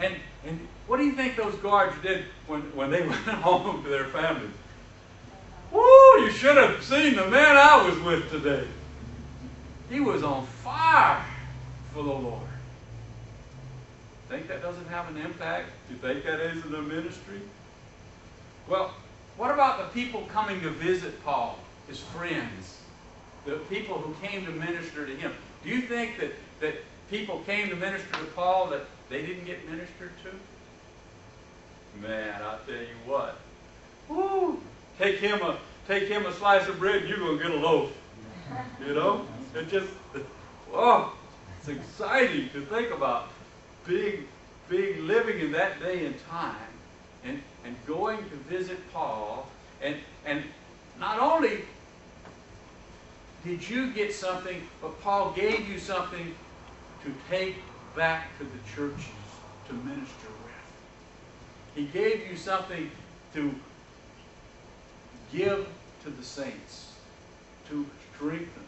And what do you think those guards did when they went home to their families? Woo! You should have seen the man I was with today. He was on fire for the Lord. Think that doesn't have an impact? Do you think that isn't a ministry? Well, what about the people coming to visit Paul, his friends? The people who came to minister to him. Do you think that people came to minister to Paul that they didn't get ministered to? Man, I'll tell you what. Woo! Take him a slice of bread and you're going to get a loaf. You know? It just, oh, it's exciting to think about big living in that day and time and going to visit Paul. And not only did you get something, but Paul gave you something to take back to the churches to minister with. He gave you something to give to the saints, to strengthen.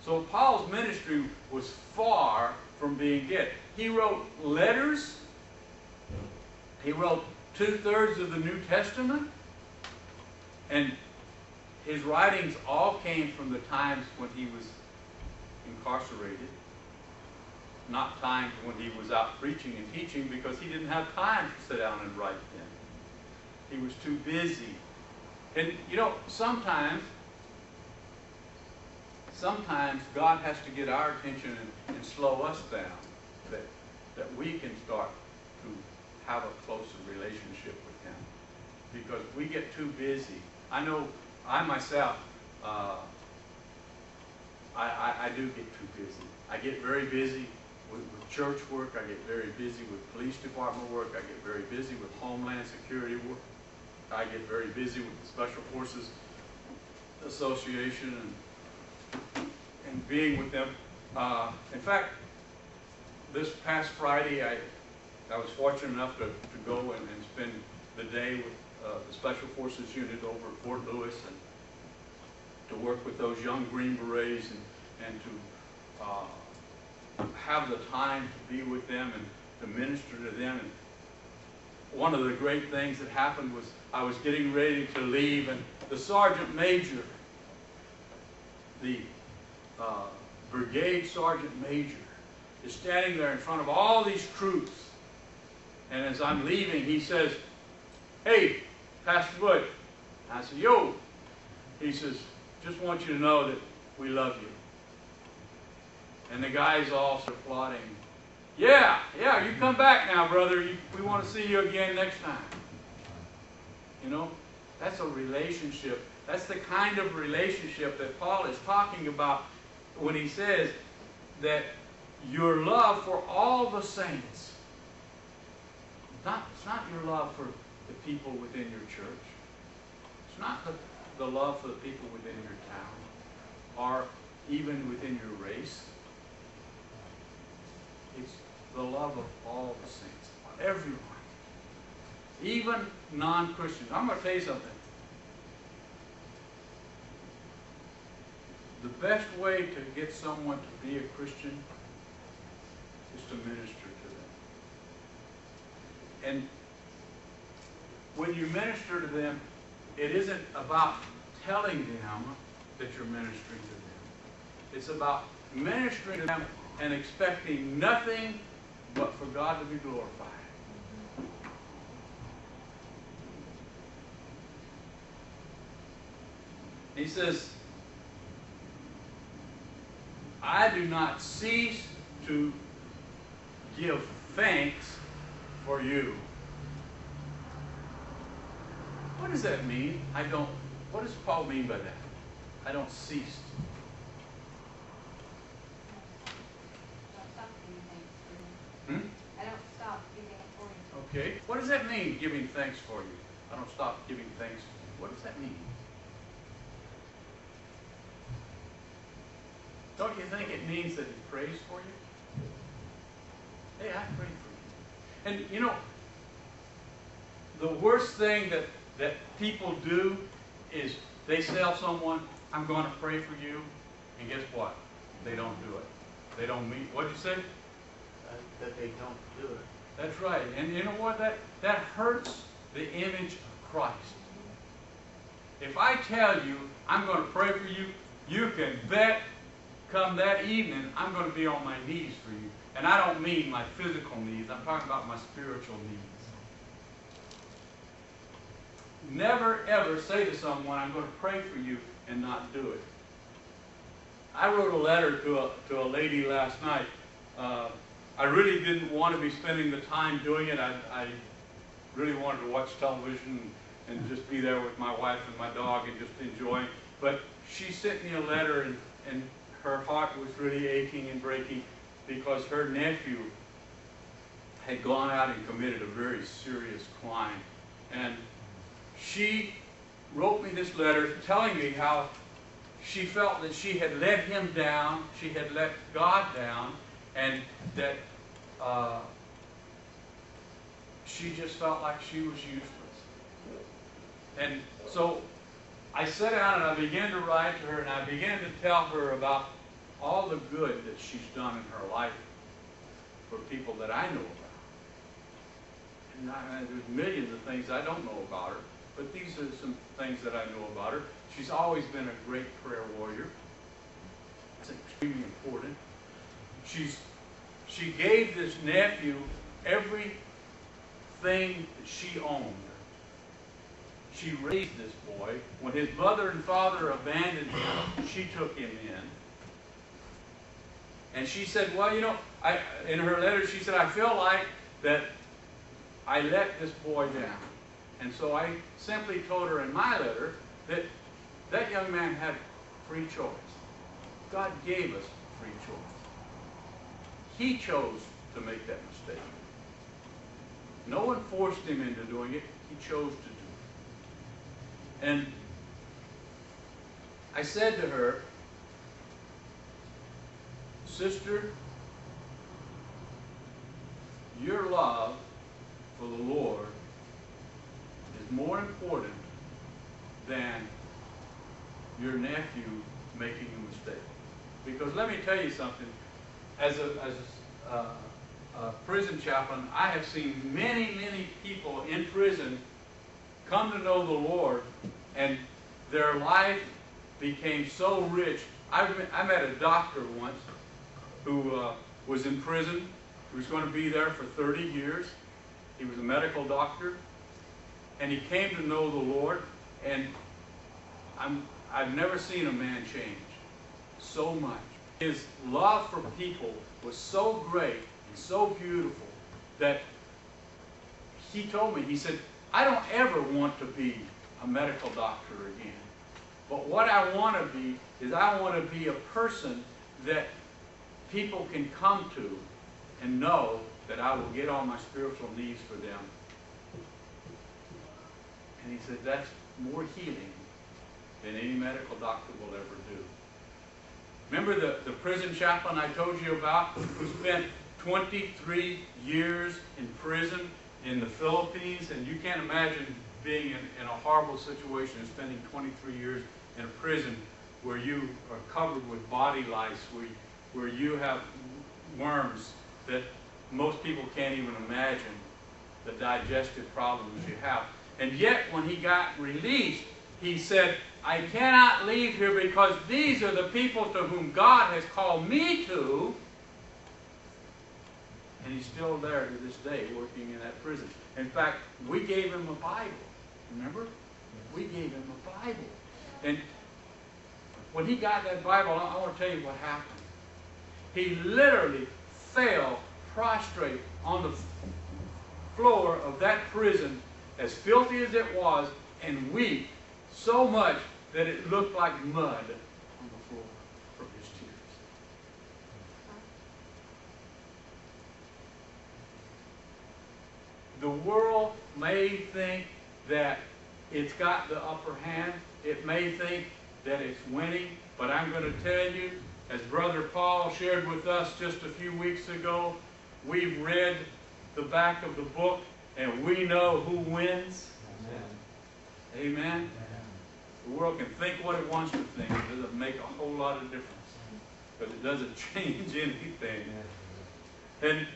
So Paul's ministry was far from being dead. He wrote letters. He wrote 2/3 of the New Testament. And his writings all came from the times when he was incarcerated. Not times when he was out preaching and teaching, because he didn't have time to sit down and write them. He was too busy. And you know, sometimes God has to get our attention and slow us down, that we can start to have a closer relationship with him. Because we get too busy. I know I myself, I do get too busy. I get very busy with church work. I get very busy with police department work. I get very busy with Homeland Security work. I get very busy with the Special Forces Association and being with them. In fact, this past Friday, I was fortunate enough to go and spend the day with the Special Forces unit over at Fort Lewis and to work with those young Green Berets and to have the time to be with them and to minister to them. And one of the great things that happened was I was getting ready to leave, and the Sergeant Major, the Brigade Sergeant Major, is standing there in front of all these troops. And as I'm leaving, he says, "Hey, Pastor Butch." I said, "Yo." He says, "Just want you to know that we love you." And the guys all start applauding. Yeah, you come back now, brother. We want to see you again next time." You know, that's a relationship. That's the kind of relationship that Paul is talking about when he says that your love for all the saints. It's not your love for the people within your church. It's not the love for the people within your town or even within your race. It's the love of all the saints, everyone, even non-Christians. I'm going to tell you something. The best way to get someone to be a Christian is to minister to them. And when you minister to them, it isn't about telling them that you're ministering to them. It's about ministering to them and expecting nothing but for God to be glorified. He says, "I do not cease to give thanks for you." What does that mean? What does Paul mean by that? I don't cease. I don't stop giving for you. Okay. What does that mean, giving thanks for you? I don't stop giving thanks. What does that mean? Don't you think it means that he prays for you? Hey, I prayed for you. And you know, the worst thing that people do is they tell someone, "I'm going to pray for you," and guess what? They don't do it. They don't mean. What'd you say? That they don't do it. That's right. And you know what? That hurts the image of Christ. If I tell you I'm going to pray for you, you can bet come that evening I'm going to be on my knees for you. And I don't mean my physical needs. I'm talking about my spiritual needs. Never ever say to someone, I'm going to pray for you, and not do it. I wrote a letter to a lady last night. I really didn't want to be spending the time doing it. I really wanted to watch television and just be there with my wife and my dog and just enjoy. But she sent me a letter, and her heart was really aching and breaking because her nephew had gone out and committed a very serious crime. And she wrote me this letter telling me how she felt that she had let him down, she had let God down, and that she just felt like she was useless. And so I sat down and I began to write to her, and I began to tell her about all the good that she's done in her life for people that I know about. And there's millions of things I don't know about her, but these are some things that I know about her. She's always been a great prayer warrior. That's extremely important. She gave this nephew everything that she owned. She raised this boy. When his mother and father abandoned him, she took him in. And she said, well, you know, in her letter, she said, I feel like that I let this boy down. And so I simply told her in my letter that that young man had free choice. God gave us free choice. He chose to make that mistake. No one forced him into doing it. He chose to do it. And I said to her, sister, your love for the Lord is more important than your nephew making a mistake. Because let me tell you something, as a prison chaplain, I have seen many, many people in prison come to know the Lord, and their life became so rich. I met a doctor once who was in prison. He was going to be there for 30 years. He was a medical doctor, and he came to know the Lord, and I've never seen a man change so much. His love for people was so great and so beautiful that he told me, he said, I don't ever want to be a medical doctor again. But what I want to be is I want to be a person that people can come to and know that I will get all my spiritual needs for them. And he said, that's more healing than any medical doctor will ever do. Remember the prison chaplain I told you about, who spent 23 years in prison in the Philippines? And you can't imagine being in a horrible situation and spending 23 years in a prison where you are covered with body lice, where you have worms that most people can't even imagine the digestive problems you have. And yet, when he got released, he said, I cannot leave here because these are the people to whom God has called me to. And he's still there to this day working in that prison. In fact, we gave him a Bible. Remember? We gave him a Bible. And when he got that Bible, I want to tell you what happened. He literally fell prostrate on the floor of that prison, as filthy as it was, and weep so much that it looked like mud on the floor from his tears. The world may think that it's got the upper hand. It may think that it's winning, but I'm going to tell you, as Brother Paul shared with us just a few weeks ago, we've read the back of the book, and we know who wins. Amen. Amen. The world can think what it wants to think. It doesn't make a whole lot of difference, because it doesn't change anything. And